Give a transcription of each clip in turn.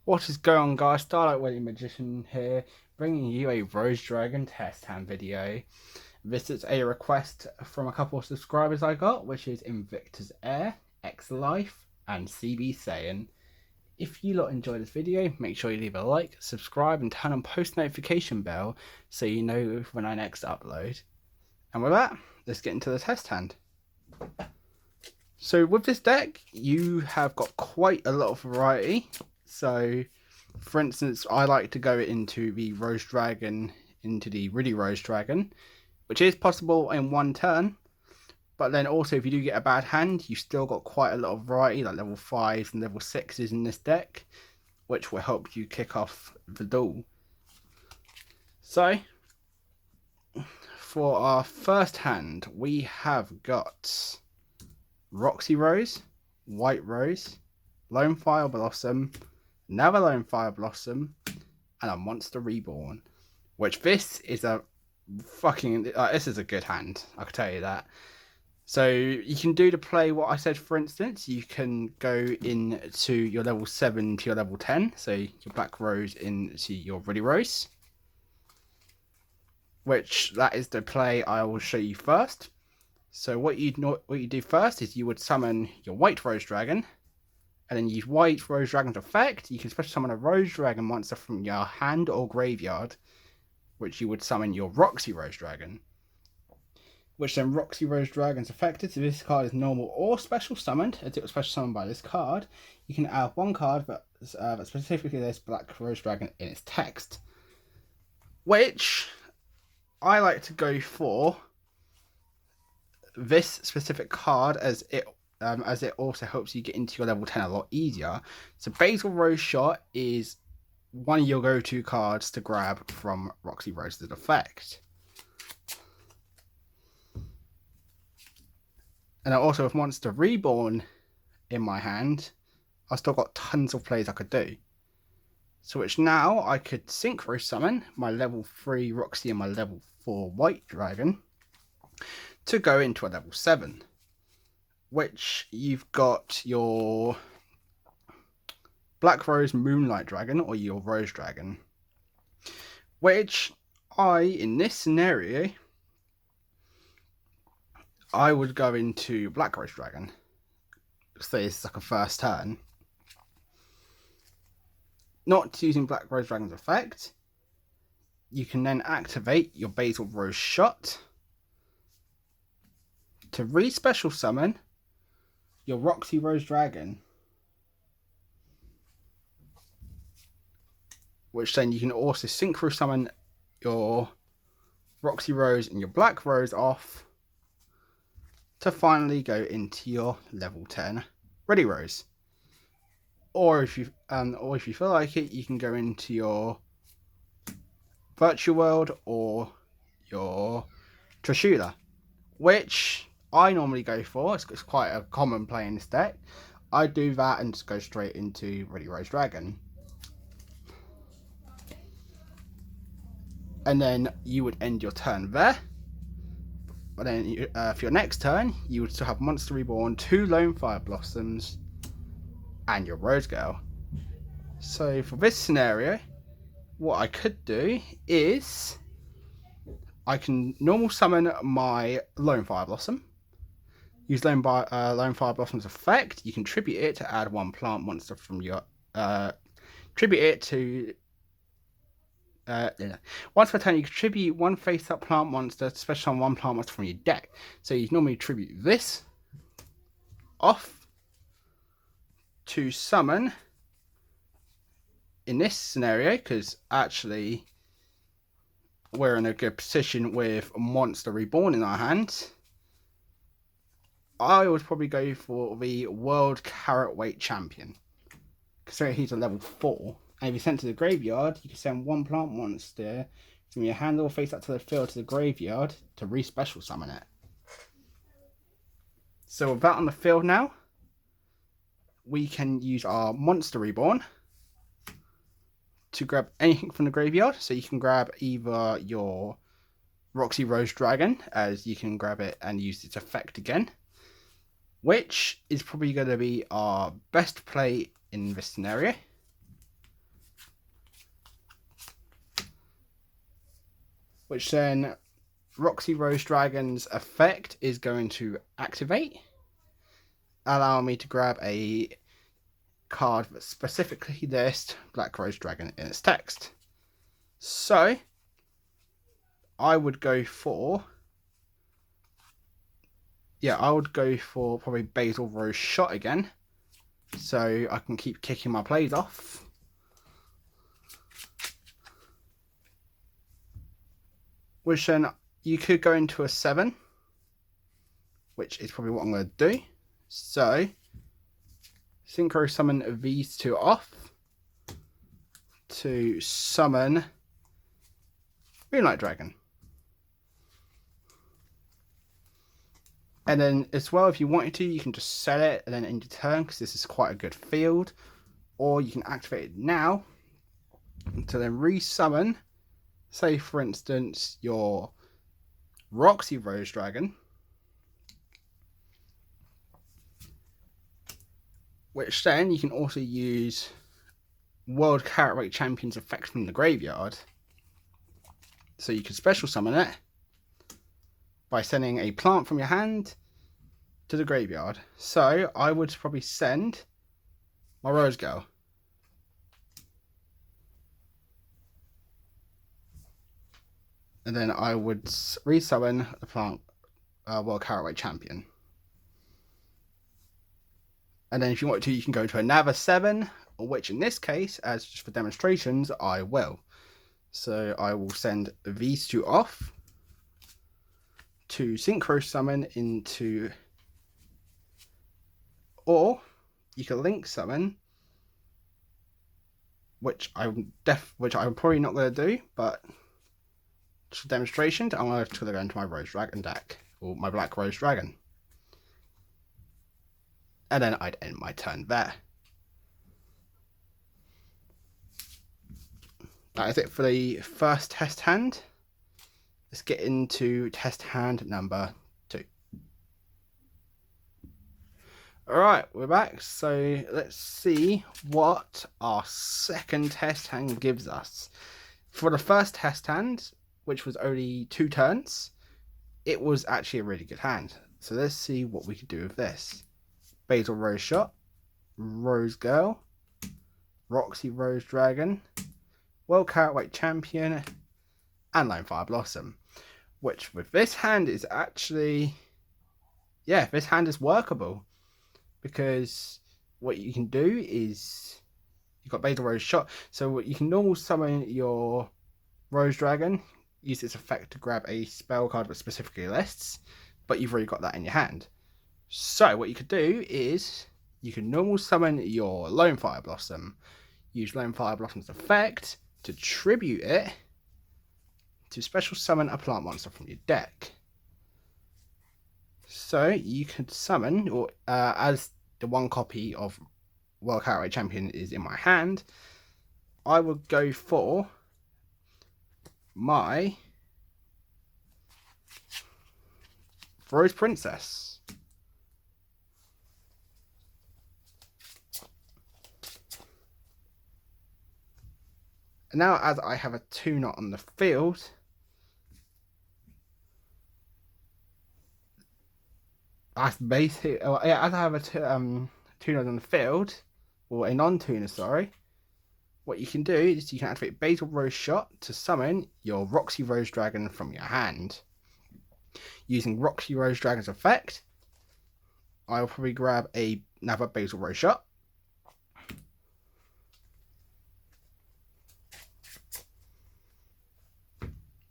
What is going on, guys? Starlight Wedding Magician here, bringing you a Rose Dragon test hand video. This is a request from a couple of subscribers I got, which is Invictus Air, X Life, and CB Saiyan. If you lot enjoy this video, make sure you leave a like, subscribe, and turn on post notification bell so you know when I next upload. And with that, let's get into the test hand. So with this deck, you have got quite a lot of variety. So, for instance, I like to go into the Rose Dragon, into the Riddy Rose Dragon, which is possible in one turn. But then also, if you do get a bad hand, you've still got quite a lot of variety, like level 5s and level 6s in this deck, which will help you kick off the duel. So, for our first hand, we have got Roxy Rose, White Rose, Lone Fire Blossom, another Lone Fire Blossom, and a Monster Reborn. Which this is a fucking this is a good hand, I can tell you that. So you can do the play what I said. For instance, you can go into your level 7 to your level 10, so your Black Rose into your Riddy Rose. Which that is the play I will show you first. So what you do first is you would summon your White Rose Dragon, and then use White Rose Dragon's effect. You can special summon a Rose Dragon monster from your hand or graveyard, which you would summon your Roxy Rose Dragon. Which then Roxy Rose Dragon's affected. So this card is normal or special summoned. As it was special summoned by this card, you can add one card that specifically this Black Rose Dragon in its text. Which I like to go for this specific card as it also helps you get into your level 10 a lot easier. So Basil Rose Shot is one of your go-to cards to grab from Roxy Rose's effect. And I also have Monster Reborn in my hand. I've still got tons of plays I could do. So which now I could Synchro Summon my level 3 Roxy and my level 4 White Dragon to go into a level 7. Which you've got your Black Rose Moonlight Dragon or your Rose Dragon. Which in this scenario, I would go into Black Rose Dragon. So it's like a first turn. Not using Black Rose Dragon's effect, you can then activate your Basil Rose Shot to re-special summon your Roxy Rose Dragon, which then you can also Synchro Summon your Roxy Rose and your Black Rose off to finally go into your level 10 Riddy Rose. Or if you feel like it, you can go into your Virtual World or your Trishula, which I normally go for. It's quite a common play in this deck. I do that and just go straight into Riddy Rose Dragon. And then you would end your turn there. But then for your next turn, you would still have Monster Reborn, 2 Lone Fire Blossoms, and your Rose Girl. So for this scenario, what I could do is I can normal summon my Lone Fire Blossom. Use Lone Fire Blossom's effect. You can tribute it to add 1 plant monster from your tribute it to once per turn, you contribute 1 face-up plant monster, special on 1 plant monster from your deck. So you normally tribute this off to summon, in this scenario, because actually we're in a good position with Monster Reborn in our hands, I would probably go for the World Carrot Weight Champion. Considering he's a level 4. And if you sent to the graveyard, you can send 1 plant monster from your hand or face up to the field to the graveyard to re-special summon it. So with that on the field now, we can use our Monster Reborn to grab anything from the graveyard. So you can grab either your Roxy Rose Dragon, as you can grab it and use its effect again, which is probably going to be our best play in this scenario. which then Roxy Rose Dragon's effect is going to activate, allow me to grab a card that specifically lists Black Rose Dragon in its text. So I would go for probably Basil Rose Shot again, so I can keep kicking my plays off. Which then you could go into a 7, which is probably what I'm going to do. So Synchro Summon these two off to summon Moonlight Dragon. And then as well, if you wanted to, you can just set it and then end your turn, because this is quite a good field. Or you can activate it now to then resummon, say for instance, your Roxy Rose Dragon, which then you can also use World Carrotweight Champion's effect from the graveyard. So you can special summon it by sending a plant from your hand to the graveyard. So I would probably send my Rose Girl. And then I would resummon the plant World Carrotweight Champion. And then if you want to, you can go to another 7, which in this case, as just for demonstrations, I will. So I will send these two off to Synchro Summon into, or you can Link Summon, which I'm probably not going to do, but just for demonstration, I'm going to go into my Rose Dragon deck, or my Black Rose Dragon. And then I'd end my turn there. That is it for the first test hand. Let's get into test hand number 2. Alright, we're back. So let's see what our second test hand gives us. For the first test hand, which was only 2 turns, it was actually a really good hand. So let's see what we can do with this. Basil Rose Shot, Rose Girl, Roxy Rose Dragon, World Carrotweight Champion, and Lonefire Blossom. Which with this hand is actually, this hand is workable. Because what you can do is, you've got Basil Rose Shot, so you can normal summon your Rose Dragon, use its effect to grab a spell card that specifically lists, but you've already got that in your hand. So what you could do is, you can normal summon your Lonefire Blossom, use Lonefire Blossom's effect to tribute it to special summon a plant monster from your deck. So you could summon, or as the 1 copy of World Carrotweight Champion is in my hand, I would go for my Rose Princess. And now, as I have a 2-knot on the field, that's basic. As I have a 2-knot on the field, or a non-tuner, sorry, what you can do is you can activate Basil Rose Shot to summon your Roxy Rose Dragon from your hand. Using Roxy Rose Dragon's effect, I'll probably grab another Basil Rose Shot.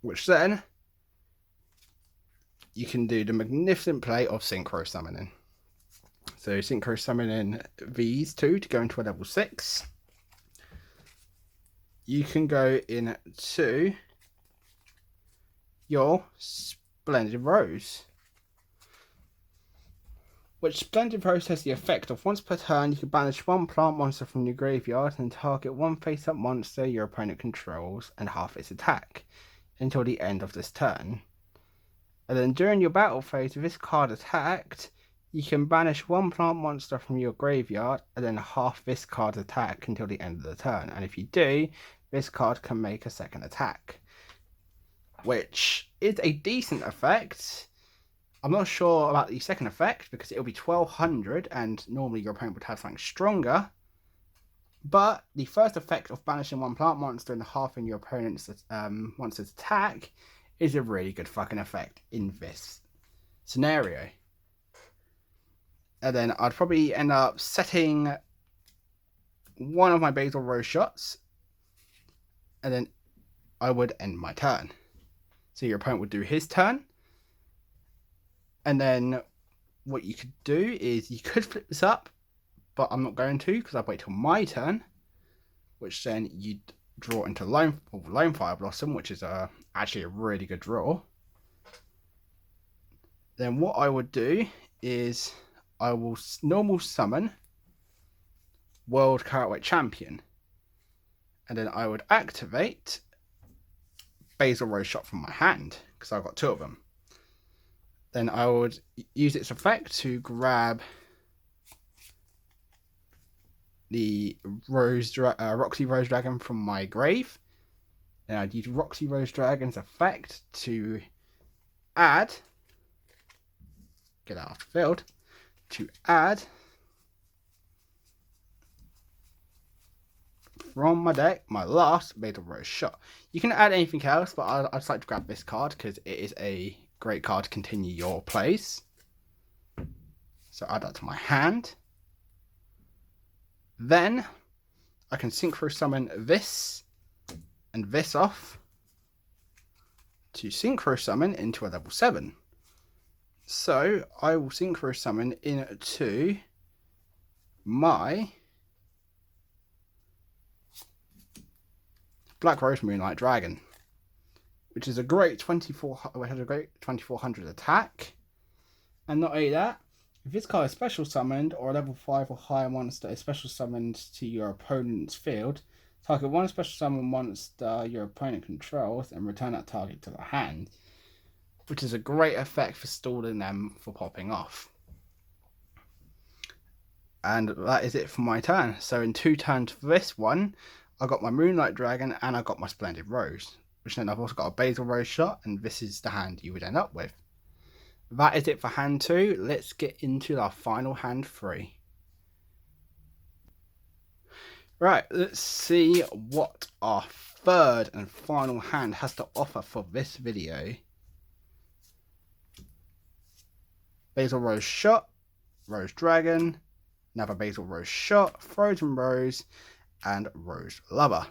Which then, you can do the magnificent play of Synchro Summoning. So Synchro Summoning these two to go into a level 6. You can go into your Splendid Rose. Which Splendid Rose has the effect of once per turn you can banish 1 plant monster from your graveyard and target 1 face-up monster your opponent controls and half its attack until the end of this turn. And then during your battle phase, if this card attacked, you can banish 1 plant monster from your graveyard and then half this card's attack until the end of the turn. And if you do, this card can make a second attack. which is a decent effect. I'm not sure about the second effect because it'll be 1200 and normally your opponent would have something stronger. But the first effect of banishing one plant monster and halving your opponent's monster's attack is a really good fucking effect in this scenario. And then I'd probably end up setting one of my Basil Rose shots, and then I would end my turn. So your opponent would do his turn, and then what you could do is you could flip this up, but I'm not going to because I'd wait till my turn, which then you'd draw into Lone Fire Blossom, which is actually a really good draw. Then what I would do is I will normal summon World Karatweight Champion, and then I would activate Basil Rose Shot from my hand because I've got two of them. Then I would use its effect to grab the Roxy Rose Dragon from my grave. Then I'd use Roxy Rose Dragon's effect to add, get out of the field, to add from my deck my last Basil Rose Shot. You can add anything else, but I'd just like to grab this card because it is a great card to continue your plays. So add that to my hand. Then I can Synchro Summon this and this off to Synchro Summon into a level 7. So I will Synchro Summon into my Black Rose Moonlight Dragon, which is a great 2400 attack. And not only that, if this card is special summoned or a level 5 or higher monster is special summoned to your opponent's field, target one special summon monster your opponent controls and return that target to the hand, which is a great effect for stalling them for popping off. And that is it for my turn. So in 2 turns for this one, I got my Moonlight Dragon and I got my Splendid Rose, which then I've also got a Basil Rose Shot, and this is the hand you would end up with. That is it for hand 2. Let's get into our final hand 3. Right, let's see what our third and final hand has to offer for this video. Basil Rose Shot, Rose Dragon, another Basil Rose Shot, Frozen Rose, and Rose Lover.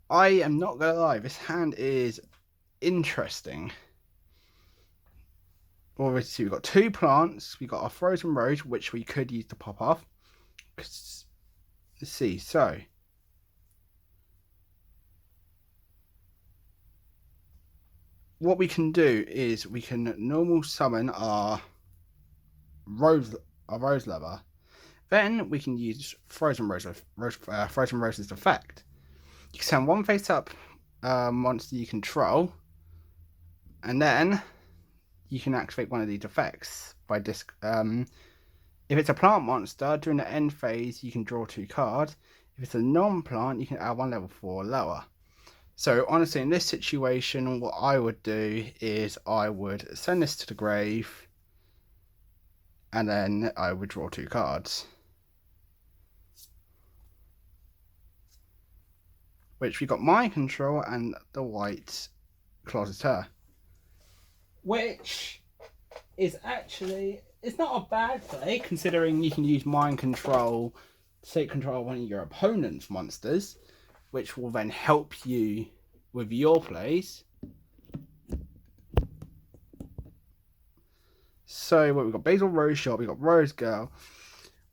I am not going to lie, this hand is interesting. Obviously, we've got 2 plants. We've got our Frozen Rose, which we could use to pop off. Let's see, so what we can do is we can normal summon our Rose Lover. Then we can use Frozen Rose's effect. You can send one face-up monster you control, and then you can activate one of these effects by disc. If it's a plant monster, during the end phase, you can draw 2 cards. If it's a non-plant, you can add 1 level 4 or lower. So honestly, in this situation, what I would do is I would send this to the grave, and then I would draw 2 cards. Which we got Mind Control and the White Closeter. Which is actually, it's not a bad play, considering you can use Mind Control to take control of one of your opponent's monsters, which will then help you with your plays. So we've got Basil Rose Shot, we've got Rose Girl,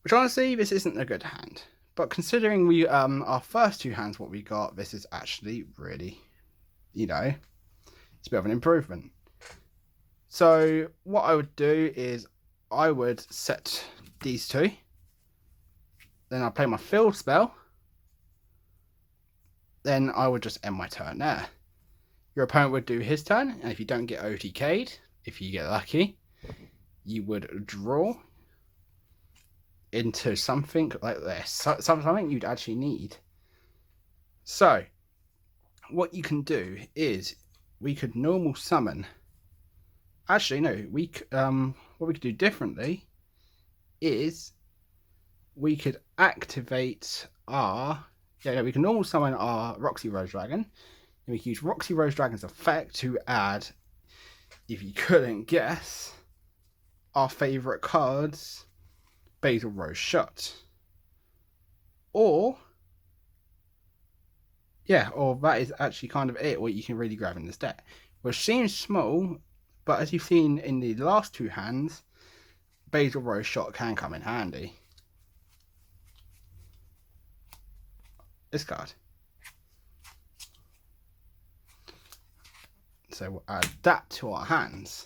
which honestly, this isn't a good hand. But considering we our first 2 hands, what we got, this is actually really, it's a bit of an improvement. So what I would do is I would set these 2. Then I'll play my field spell. Then I would just end my turn there. Your opponent would do his turn, and if you don't get OTK'd, if you get lucky, you would draw into something like this. Something you'd actually need. So, what you can do is we could normal summon. Actually, no. What we could do differently is we could activate our. Yeah, no, we can normal summon our Roxy Rose Dragon. And we can use Roxy Rose Dragon's effect to add, if you couldn't guess, our favourite cards, Basil Rose Shot. Or that is actually kind of it, what you can really grab in this deck. Which seems small, but as you've seen in the last two hands, Basil Rose Shot can come in handy. This card. So we'll add that to our hands.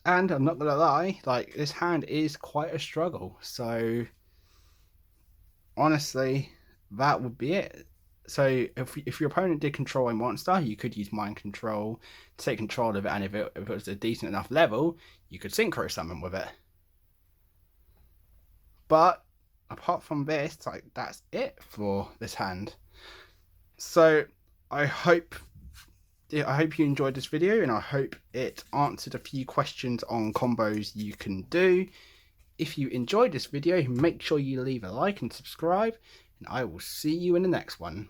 And I'm not gonna lie, like, this hand is quite a struggle. So honestly, that would be it. So if your opponent did control a monster, you could use Mind Control to take control of it, and if it was a decent enough level, you could Synchro Summon with it. But apart from this, like, that's it for this hand. So I hope you enjoyed this video, and I hope it answered a few questions on combos you can do. If you enjoyed this video, make sure you leave a like and subscribe, and I will see you in the next one.